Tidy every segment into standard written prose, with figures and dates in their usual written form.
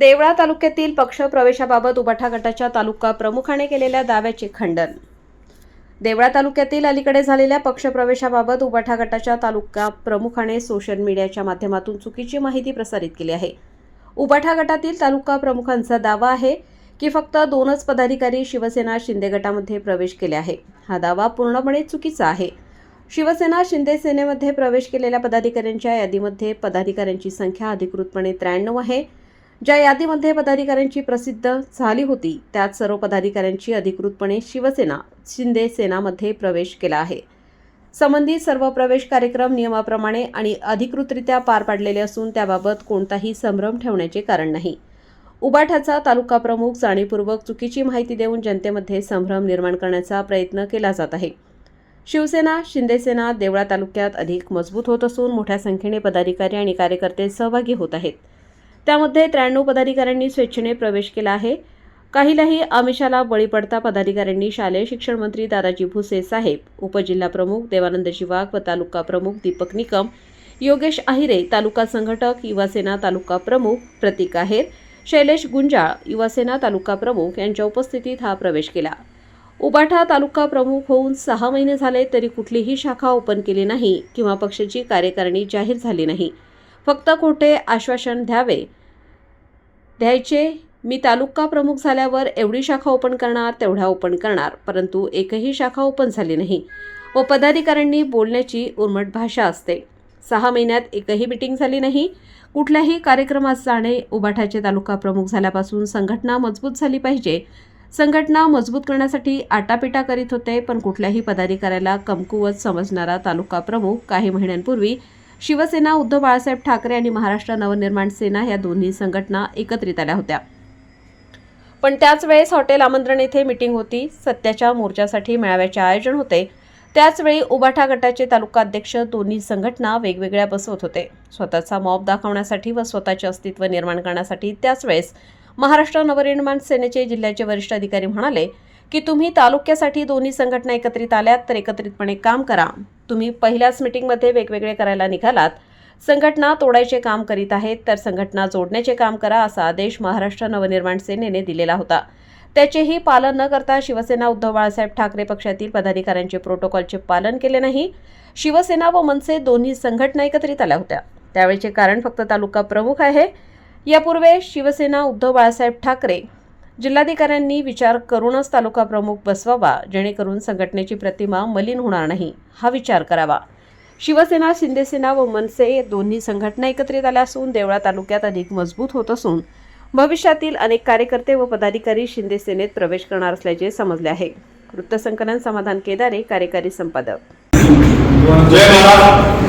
देवळा तालुक्यातील पक्ष प्रवेशाबाबत उबाठा गटाच्या तालुका प्रमुखाने केलेल्या दाव्याचे खंडन। देवळा तालुक्यातील अलीकडे झालेल्या पक्ष प्रवेशाबाबत उबाठा गटाच्या तालुका प्रमुखाने सोशल मीडियाच्या माध्यमातून चुकीची माहिती प्रसारित केली आहे। उबाठा गटातील तालुका प्रमुखांचा दावा आहे की फक्त 2च पदाधिकारी शिवसेना शिंदे गटामध्ये प्रवेश केले आहे। हा दावा पूर्णपणे चुकीचा आहे। शिवसेना शिंदे सेनेमध्ये प्रवेश केलेल्या पदाधिकाऱ्यांच्या यादीमध्ये पदाधिकाऱ्यांची संख्या अधिकृतपणे 93 आहे। ज्या यादीमध्ये पदाधिकाऱ्यांची प्रसिद्ध झाली होती त्यात सर्व पदाधिकाऱ्यांची अधिकृतपणे शिवसेना शिंदे सेनामध्ये प्रवेश केला आहे। संबंधित सर्व प्रवेश कार्यक्रम नियमाप्रमाणे आणि अधिकृतरित्या पार पाडलेले असून त्याबाबत कोणताही संभ्रम ठेवण्याचे कारण नाही। उबाठाचा तालुका प्रमुख जाणीवपूर्वक चुकीची माहिती देऊन जनतेमध्ये संभ्रम निर्माण करण्याचा प्रयत्न केला जात आहे। शिवसेना शिंदे सेना देवळा तालुक्यात अधिक मजबूत होत असून मोठ्या संख्येने पदाधिकारी आणि कार्यकर्ते सहभागी होत आहेत। त्यामध्ये 93 पदाधिकाऱ्यांनी स्वेच्छेने प्रवेश केला आहे। काहीलाही आमिषाला बळी पडता पदाधिकाऱ्यांनी शालेय शिक्षण मंत्री दादाजी भुसे साहेब, उपजिल्हा प्रमुख देवानंदजी वाघ व तालुका प्रमुख दीपक निकम, योगेश आहिरे तालुका संघटक युवासेना तालुका प्रमुख प्रतीक आहेर, शैलेश गुंजाळ युवासेना तालुका प्रमुख यांच्या उपस्थितीत हा प्रवेश केला। उबाठा तालुका प्रमुख होऊन 6 महिने झाले तरी कुठलीही शाखा ओपन केली नाही किंवा पक्षाची कार्यकारिणी जाहीर झाली नाही। फक्त खोटे आश्वासन द्यायचे मी तालुका प्रमुख झाल्यावर एवढी शाखा ओपन करणार तेवढ्या ओपन करणार, परंतु एकही शाखा ओपन झाली नाही व पदाधिकाऱ्यांनी बोलण्याची उर्मट भाषा असते। 6 महिन्यात एकही मीटिंग झाली नाही। कुठल्याही कार्यक्रमात जाणे उबाठाचे तालुका प्रमुख झाल्यापासून संघटना मजबूत झाली पाहिजे। संघटना मजबूत करण्यासाठी आटापिटा करीत होते, पण कुठल्याही पदाधिकाऱ्याला कमकुवत समजणारा तालुका प्रमुख काही महिन्यांपूर्वी शिवसेना उद्धव बाळासाहेब ठाकरे आणि महाराष्ट्र नवनिर्माण सेना या दोन्ही संघटना एकत्रित आल्या होत्या। पण त्याच वेळेस हॉटेल आमंत्रण येथे मीटिंग होती। सत्याच्या मोर्चासाठी मेळाव्याचे आयोजन होते। त्याच वेळी उबाठा गटाचे तालुका अध्यक्ष दोन्ही संघटना वेगवेगळ्या बसवत होते। स्वतःचा मॉब दाखवण्यासाठी व स्वतःचे अस्तित्व निर्माण करण्यासाठी त्याच वेळेस महाराष्ट्र नवनिर्माण सेनेचे जिल्ह्याचे वरिष्ठ अधिकारी म्हणाले की तुम्ही तालुक्यासाठी दोन्ही संघटना एकत्रित आल्यात तर एकत्रितपणे काम करा। तुम्ही पहिल्याच मीटिंगमध्ये वेगवेगळे करायला निघालात। संघटना तोडायचे काम करीत आहेत तर संघटना जोडण्याचे काम करा असा आदेश महाराष्ट्र नवनिर्माण सेनेने दिलेला होता। त्याचेही पालन न करता शिवसेना उद्धव बाळासाहेब ठाकरे पक्षातील पदाधिकाऱ्यांचे प्रोटोकॉलचे पालन केले नाही। शिवसेना व मनसे दोन्ही संघटना एकत्रित आल्या होत्या। त्यावेळेचे कारण फक्त तालुका प्रमुख आहे। यापूर्वी शिवसेना उद्धव बाळासाहेब ठाकरे जिल्हाधिकाऱ्यांनी विचार करूनच तालुका प्रमुख बसवावा, जेणेकरून संघटनेची प्रतिमा मलिन होणार नाही हा विचार करावा। शिवसेना शिंदे सेना व मनसे दोन्ही संघटना एकत्रित आल्या असून देवळा तालुक्यात अधिक मजबूत होत असून भविष्यातील अनेक कार्यकर्ते व पदाधिकारी शिंदे सेनेत प्रवेश करणार असल्याचे समजले आहे। वृत्तसंकलन समाधान केदारे, कार्यकारी संपादक। जय महाराज।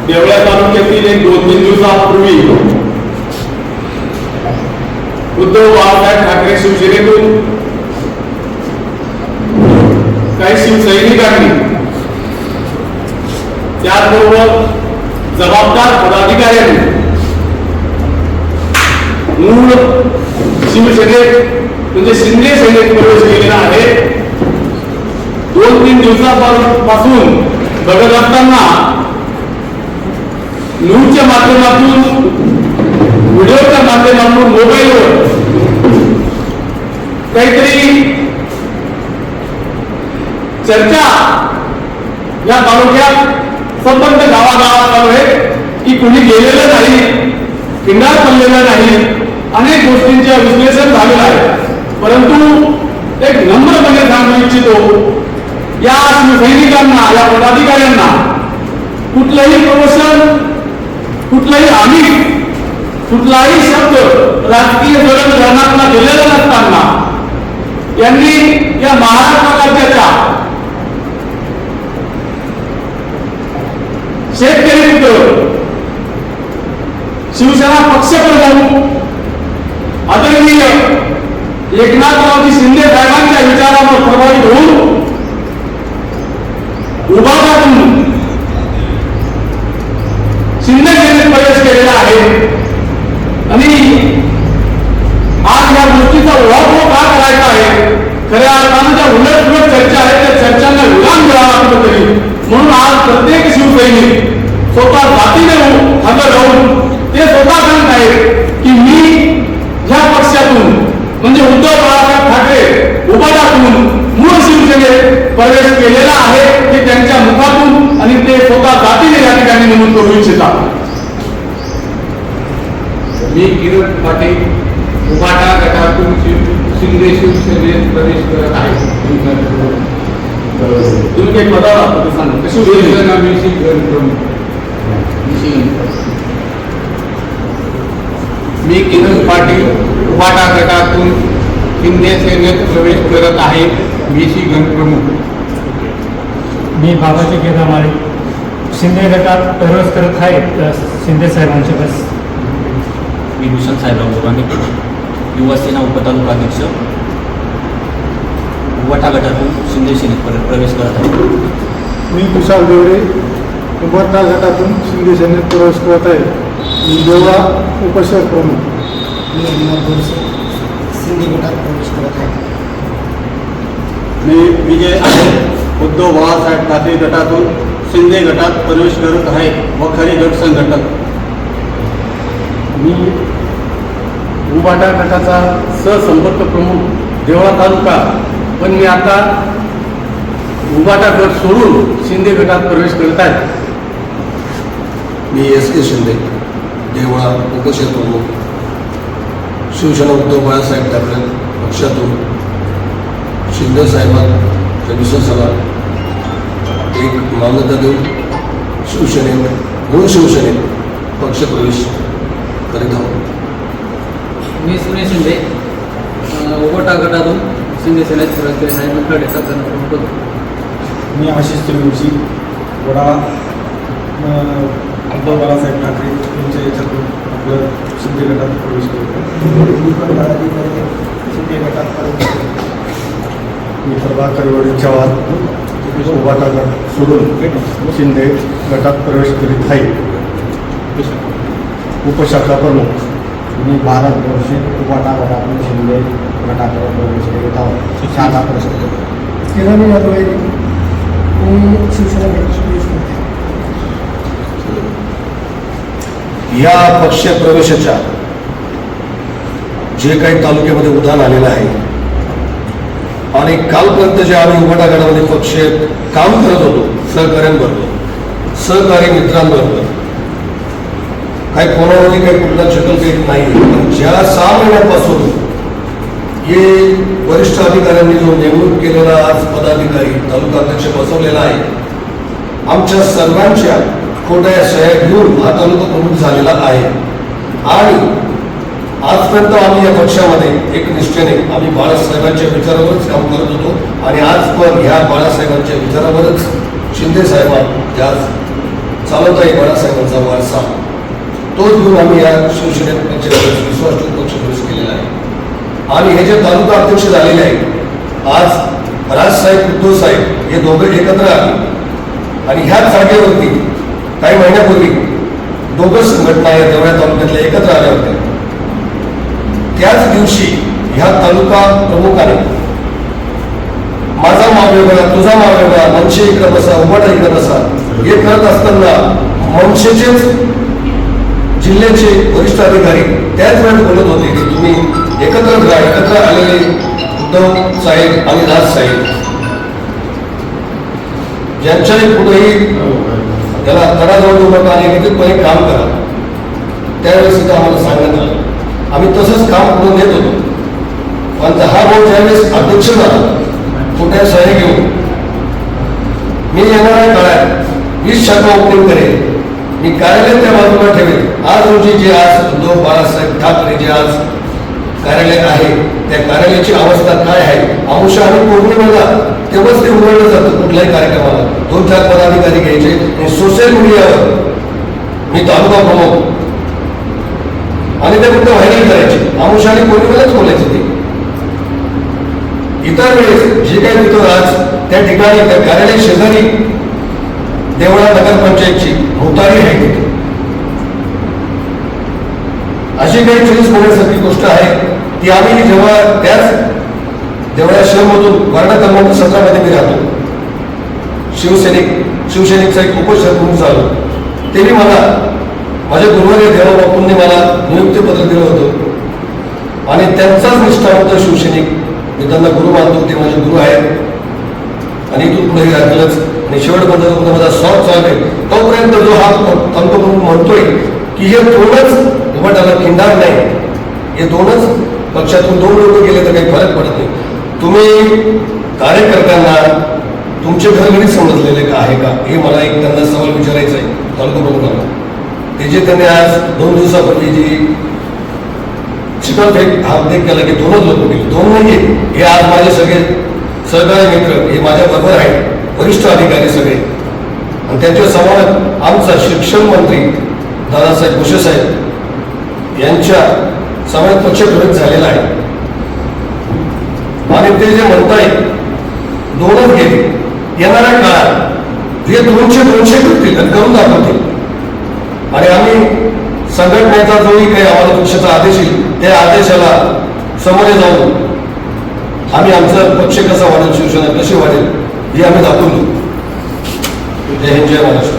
देवळा तालुक्यातील 2-3 दिवसापूर्वी उद्धव बाळासाहेब ठाकरे शिवसेनेतून काही शिवसैनिकांनी त्याचबरोबर जबाबदार पदाधिकाऱ्यांनी मूळ शिवसेनेत म्हणजे शिंदे सेनेत प्रवेश केलेला आहे। 2-3 दिवसापासून बघत असताना न्यूजच्या माध्यमातून व्हिडिओच्या माध्यमातून मोबाईलवर काहीतरी चर्चा या तालुक्यात संबंध गावागावात चालू आहे की कुणी गेलेलं नाही, किंडार पडलेलं नाही, अनेक गोष्टींचे विश्लेषण झालेलं आहे। परंतु एक नम्रपणे सांगू इच्छितो या शिवसैनिकांना या पदाधिकाऱ्यांना कुठलंही प्रमोशन, कुठलाही आमिष, कुठलाही शब्द राजकीय जडणघडणांना दिलेला नसताना यांनी या महाराष्ट्र राज्याच्या शेतकरी पुत्र शिवसेना पक्षप्रमुख आदरणीय एकनाथरावजी शिंदे साहेबांच्या विचारावर प्रभावित होऊन उभाटातून शिंदे सेनेत प्रवेश केलेला आहे आणि आज या गोष्टीचा ओळख का करायचा आहे। खऱ्या अर्थानं ज्या उलट चर्चा आहेत त्या चर्चांना विराम मिळावा कुठेतरी, म्हणून आज प्रत्येक शिवसैनिक स्वतः जातीने हजर राहून ते स्वतः सांगत आहेत की मी ज्या पक्षातून म्हणजे उद्धव बाळासाहेब ठाकरे उभाटातून मूळ शिवसेनेत प्रवेश केलेला आहे हे त्यांच्या मुखातून आणि ते स्वतः जातीने या ठिकाणी नमूद करू इच्छितात. मी किरण पाटील उभाटा गटातून शिंदे शिवसेनेत प्रवेश करत आहे. तुम्ही काही पदावर आहात ते सांगा. कशी शिवसेना मी शिवसेना प्रमुख. मी किरण पाटील उभाटा गटातून शिंदे सेनेत प्रवेश करत आहे. BC गण प्रमुख. मी बाबाजी केदामाळे शिंदे गटात प्रवेश करत आहे शिंदे साहेबांच्या बस. मी भूषण साहेबराव गोराणे युवा सेना उपतालुकाध्यक्ष उभाटा गटातून शिंदे सेनेत प्रवेश करत आहे. मी कुशाल देवरे उभाटा गटातून शिंदे सेनेत प्रवेश करत आहे. मी देवळा उपशहर प्रमुख. मी अभिमान बोरसे शिंदे गटात प्रवेश करत आहे. मी विजय आहे उद्धव बाळासाहेब ठाकरे गटातून शिंदे गटात प्रवेश करत आहे व खरी गट संघटक. मी उभाटा गटाचा सहसंपर्क प्रमुख देवळा तालुका, पण मी आता उभाटा गट सोडून शिंदे गटात प्रवेश करत आहे. मी SK शिंदे देवळा उपशहर प्रमुख शिवसेना उद्धव बाळासाहेब ठाकरे पक्षातून शिंदे साहेबांच्या विश्वासाला एक मान्यता देऊन शिवसेनेत मूळ शिवसेनेत पक्षप्रवेश करीत आहोत. मी सुनील शिंदे उभाटा गटातून शिंदे सेनेत प्रवेश केले आहे. मंडळ प्रमुख होतो. मी आशिष त्रिवेदी वडाळा उद्धव बाळासाहेब ठाकरे यांच्या याच्यातून आपलं शिंदे गटात प्रवेश करतो. शिंदे गटात प्रवेश करत आहे. मी प्रभाकर वडील चव्हाण उभाटा गट सोडून शिंदे गटात प्रवेश करीत आहे. उपशाखा प्रमुख. मी भारत बोरसे उभाटा गटातून शिंदे गटात प्रवेश करीत आहोत. शाखा प्रवेश. किरण यादव मी शिवसेना गटात प्रवेश करत आहे. या पक्ष प्रवेशाच्या जे काही तालुक्यामध्ये उदाहरण आलेलं आहे आणि कालपर्यंत जे आम्ही उभाटा गटामध्ये पक्ष काम करत होतो सहकार्यांबरोबर सहकारी मित्रांबरोबर काही कोणावरही काही कुठला शकल काही नाही. पण ज्या 6 महिन्यापासून हे वरिष्ठ अधिकाऱ्यांनी जो नेमणूक केलेला आज पदाधिकारी तालुकाध्यक्ष बसवलेला आहे, आमच्या सर्वांच्या खोट्या सह्या घेऊन हा तालुका प्रमुख झालेला आहे. आणि आजपर्यंत आम्ही या पक्षामध्ये एक निष्ठेने आम्ही बाळासाहेबांच्या विचारावरच काम करत होतो आणि आज पण ह्या बाळासाहेबांच्या विचारावरच शिंदे साहेबांनी आज चालत आहे बाळासाहेबांचा वारसा तोच घेऊन आम्ही या शिवसेनेत विश्वास ठेवून पक्ष प्रवेश केलेला आहे. आणि हे जे तालुका अध्यक्ष झालेले आहेत आज राजसाहेब उद्धव साहेब हे दोघे एकत्र आले आणि ह्याच जागेवरती काही महिन्यापूर्वी दोघं संघटना या देवळा तालुक्यातल्या एकत्र आल्या होत्या. त्याच दिवशी ह्या तालुका प्रमुखाने माझा माव वेगळा तुझा माव वेगळा मनसे इकडे बसा उभाटा इकडे बसा हे करत असताना मनसेचेच जिल्ह्याचे वरिष्ठ अधिकारी त्याच वेळेस बोलत होते की तुम्ही एकत्र आलेले उद्धव साहेब आणि राज साहेब ज्यांच्याही कुठेही त्याला तडाजवळ उभं आणि निश्चितपणे काम करा. त्यावेळेस सुद्धा आम्हाला सांगण्यात आलं. आम्ही तसंच काम करून देत होतो. पण हा बोर्ड ज्यावेळेस अध्यक्ष झाला कुठे सह्या घेऊन मी येणाऱ्या काळात 20 शाखा ओपनिंग करेल. मी कार्यालय त्या बाजूला ठेवेल. आज रोजी जे आज उद्धव बाळासाहेब ठाकरे जे आज कार्यालय आहे त्या कार्यालयाची अवस्था काय आहे अंश आणि पौर्णिमेला तेव्हाच ते उघडलं जातं. कुठल्याही कार्यक्रमाला 2-4 पदाधिकारी घ्यायचे आणि सोशल मीडियावर मी तालुका प्रमुख आणि ते फक्त व्हायरल करायचे. अंश आणि पौर्णिमेलाच बोलायचे ते. इतर वेळेस जे काही तिथं आज त्या ठिकाणी त्या कार्यालय शेजारी देवळा नगरपंचायतची भोवतारी आहे तिथे अशी काही चोवीस होण्यासारखी गोष्ट आहे ती आम्ही जेव्हा त्याच देवळा शहरमधून वार्ड क्रमांक 17 मध्ये मी राहतो. शिवसैनिकचा एक उपशहर म्हणून झालो त्यांनी मला माझ्या गुरुवारी देवा बापूंनी मला नियुक्तीपत्र दिलं होतं आणि त्यांचाच निष्ठावंत शिवसैनिक मी त्यांना गुरु मानतो, ते माझे गुरु आहेत आणि इथून पुढे राहिलंच. आणि शेवटपर्यंत माझा सॉफ्ट चालू आहे तोपर्यंत जो हा तंतोबंद म्हणतोय की हे दोनच उभाटाला खिंडार नाही, हे दोनच पक्षातून 2 लोक गेले तर काही फरक पडत नाही. तुम्ही कार्यकर्त्यांना तुमचे घरघरी समजलेले का आहे का, हे मला एक त्यांना सवाल विचारायचा आहे तालुका प्रमुखांना. ते जे त्यांनी आज 2 दिवसापूर्वी जी चिकलफेक हा उल्लेख केला की 2च लोक गेले, 2 नाही, हे आज माझे सगळे सहकारी मित्र हे माझ्या बरोबर आहेत, वरिष्ठ अधिकारी सगळे, आणि त्यांच्या समोर आमचा शिक्षण मंत्री दादासाहेब भुसे साहेब यांच्या समोर पक्षप्रवेश झालेला आहे. आणि ते जे म्हणताय 2च गेले, येणाऱ्या काळात हे 200 करतील आणि करून दाखवतील. आणि आम्ही संघटनेचा जोही काही आम्हाला पक्षाचा आदेश येईल त्या आदेशाला समोर जाऊन आम्ही आमचा पक्ष कसा वाढेल, शिवसेना कशी वाढेल हे आम्ही दाखवून देऊ. जय हिंद, जय महाराष्ट्र.